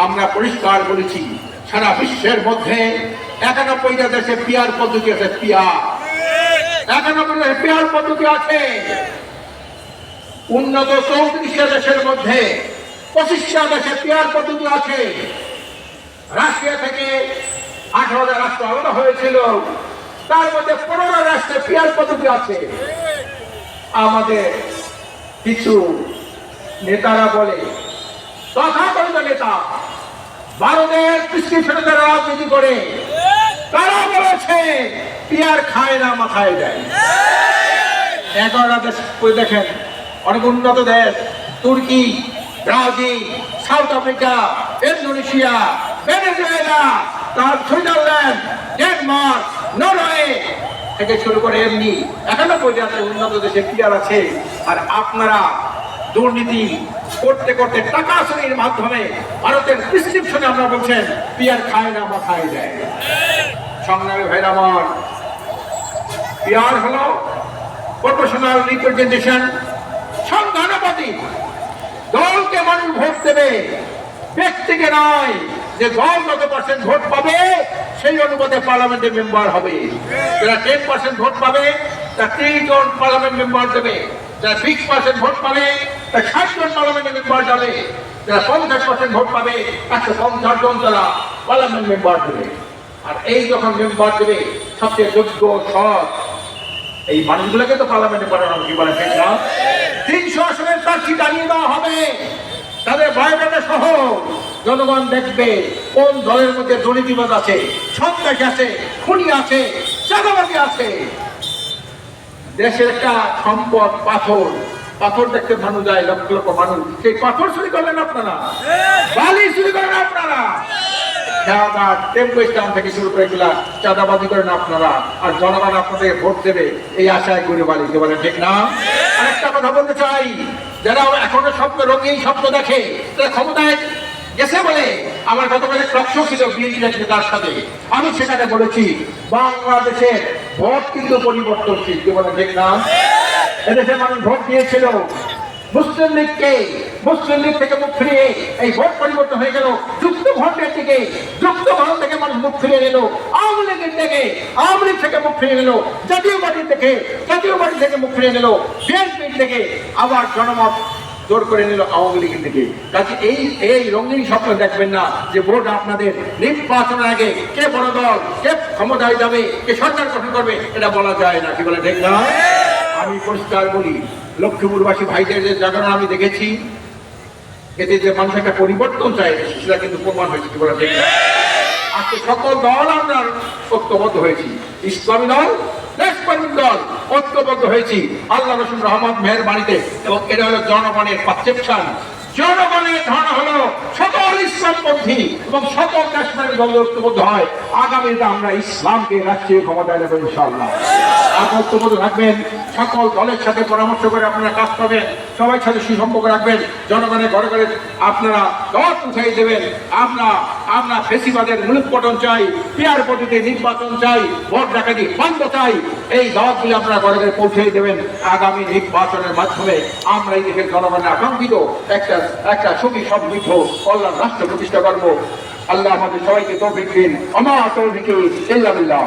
আমরা পরিষ্কার বলেছি সারা বিশ্বের মধ্যে 91টা দেশে পিয়ার পদ্ধতি আছে। পিয়ার 91 পিয়ার পদ্ধতি আছে। উন্নত 34টা দেশের মধ্যে 25টা দেশে পিয়ার পদ্ধতি আছে। রাশিয়া থেকে 18টা রাষ্ট্র আলাদা হয়েছিল, তার মধ্যে 15টা রাষ্ট্রে পিয়ার পদ্ধতি আছে। আমাদের কিছু নেতারা বলে, তথাকথিত নেতা ভারতের প্রেসক্রিপশনে তারা রাজনীতি করে, তারা বলেছে পিয়ার খায় না মাথায় দেয়। 11টা দেশ দেখেন, অনেক উন্নত দেশ, তুর্কি, Brazil, south Africa, Indonesia, Venezuela, তার সুইজারল্যান্ড, ডেনমার্ক, নরওয়ে থেকে শুরু করে এমনি 91টা আছে উন্নত দেশে পিয়ার আছে। আর আপনারা দুর্নীতি করতে করতে টাকা চুরির মাধ্যমে ভারতের প্রেসক্রিপশনে আমরা বলছেন পিয়ার খায় না মাথায় দেয়। সংগ্রামী ভাইরা আমার, পিয়ার হলো প্রপোর্শনাল রিপ্রেজেন্টেশন, সংখ্যানুপাতিক। দলকে মানুষ ভোট দেবে, ব্যক্তিকে নয়। যে দল যত % ভোট পাবে সেই অনুপাতে পার্লামেন্টের মেম্বার হবে। যারা 10% ভোট পাবে তার 30 জন পার্লামেন্ট মেম্বার দেবে। যারা 20% ভোট পাবে তার 60 জন পার্লামেন্টের মেম্বার যাবে। যারা 50% ভোট পাবে 150 জন তারা পার্লামেন্ট মেম্বার দেবে। আর এই যখন মেম্বার দেবে সবচেয়ে যোগ্য সৎ এই মানুষগুলোকে তো পার্লামেন্টে পাঠানো কি বলে ঠিক না? 300 আসনের প্রার্থী দাঁড়িয়ে দেওয়া হবে, তাদের বায়োডাটা সহ। জনগণ দেখবে কোন দলের মধ্যে দুর্নীতিবাজ আছে, সন্ত্রাসী আছে, খুনি আছে, চাঁদাবাজি আছে। দেশের একটা সম্পদ পাথর, পাথর দেখতে মানুষ যায়, লক্ষ লক্ষ মানুষ। সেই পাথর চুরি করলেন আপনারা, বালি চুরি করেন আপনারা, টেম্পো স্ট্যান্ড থেকে শুরু করে এগুলা চাঁদাবাজি করেন আপনারা। আর জনগণ আপনাদের ভোট দেবে এই আশায় ঘুরে বাড়িতে বলেন ঠিক না? আরেকটা কথা বলতে চাই, যারা এখনো স্বপ্ন রঙিন স্বপ্ন দেখে, তারা ক্ষমতায় গেছে বলে আমার গতকালে টকশো ছিল বিএনপি নেতার সাথে, আমি সেখানে বলেছি বাংলাদেশের ভোট কিন্তু পরিবর্তনশীল, কি বলেন ঠিক না? এদেশে মানুষ ভোট দিয়েছিল মুসলিম লীগকে, মুসলিম লীগ থেকে মুখ ফিরিয়ে এই ভোট পরিবর্তন হয়ে গেল যুক্ত ভোটের দিকে। যুক্ত ভোট থেকে মানুষ মুখ ফিরিয়ে নিল আওয়ামী লীগের থেকে, আওয়ামী লীগ থেকে মুখ ফিরিয়ে নিল জাতীয় পার্টি থেকে, জাতীয় পার্টি থেকে মুখ ফিরিয়ে নিল বিএনপির থেকে, আবার জনমত জোর করে নিল আওয়ামী লীগের দিকে। কাজে এই রঙিন স্বপ্ন দেখবেন না যে ভোট আপনাদের নির্বাচনের আগে কে বড় দল, কে ক্ষমতায় যাবে, কে সরকার গঠন করবে, এটা বলা যায় না, কি বলে ঠিক না? আমি পরিষ্কার বলি, লক্ষ্মীপুরবাসী ভাইদের যে জায়গাটা আমি দেখেছি, এতে যে মানুষ একটা পরিবর্তন চায় সেটা কিন্তু প্রমাণ হয়েছে, কি বলে ঠিক না? আজকে সকল দল আমরা ঐক্যবদ্ধ হয়েছি, ইসলামী দল, দেশপ্রেমিক দল ঐক্যবদ্ধ হয়েছি আল্লাহ রসুল রহমত মেহের বাড়িতে। এবং এটা হলো জনগণের পারসেপশন, জনগণের ধারণা হলো সকল ইসলামপন্থী এবং সকল কাশ্মীরের দল ঐক্যবদ্ধ হয়। আগামীতে আমরা ইসলামকে রাষ্ট্রীয় ক্ষমতায় নেব ইনশাআল্লাহ। ঐক্যবদ্ধ থাকবেন, সকল দলের সাথে পরামর্শ করে আপনারা কাজ করবেন, সবাই সাথে সুসম্পর্ক রাখবেন, জনগণের ঘরে ঘরে আপনারা দল পৌঁছাই দেবেন। আমরা ফেসিবাদের মূলোৎপাটন চাই, পিয়ার পদ্ধতিতে নির্বাচন চাই, ভোট ডাকাতি বন্ধ চাই। এই দলগুলি আপনারা ঘরে ঘরে পৌঁছে দেবেন। আগামী নির্বাচনের মাধ্যমে আমরা এই দেশের জনগণের আকাঙ্ক্ষিত একটা সুখী সমৃদ্ধ কল্যাণ রাষ্ট্র প্রতিষ্ঠা করবো। আল্লাহ আমাদের সবাইকে তৌফিক দিন। আমার তৌফিক ইল্লা বিল্লাহ।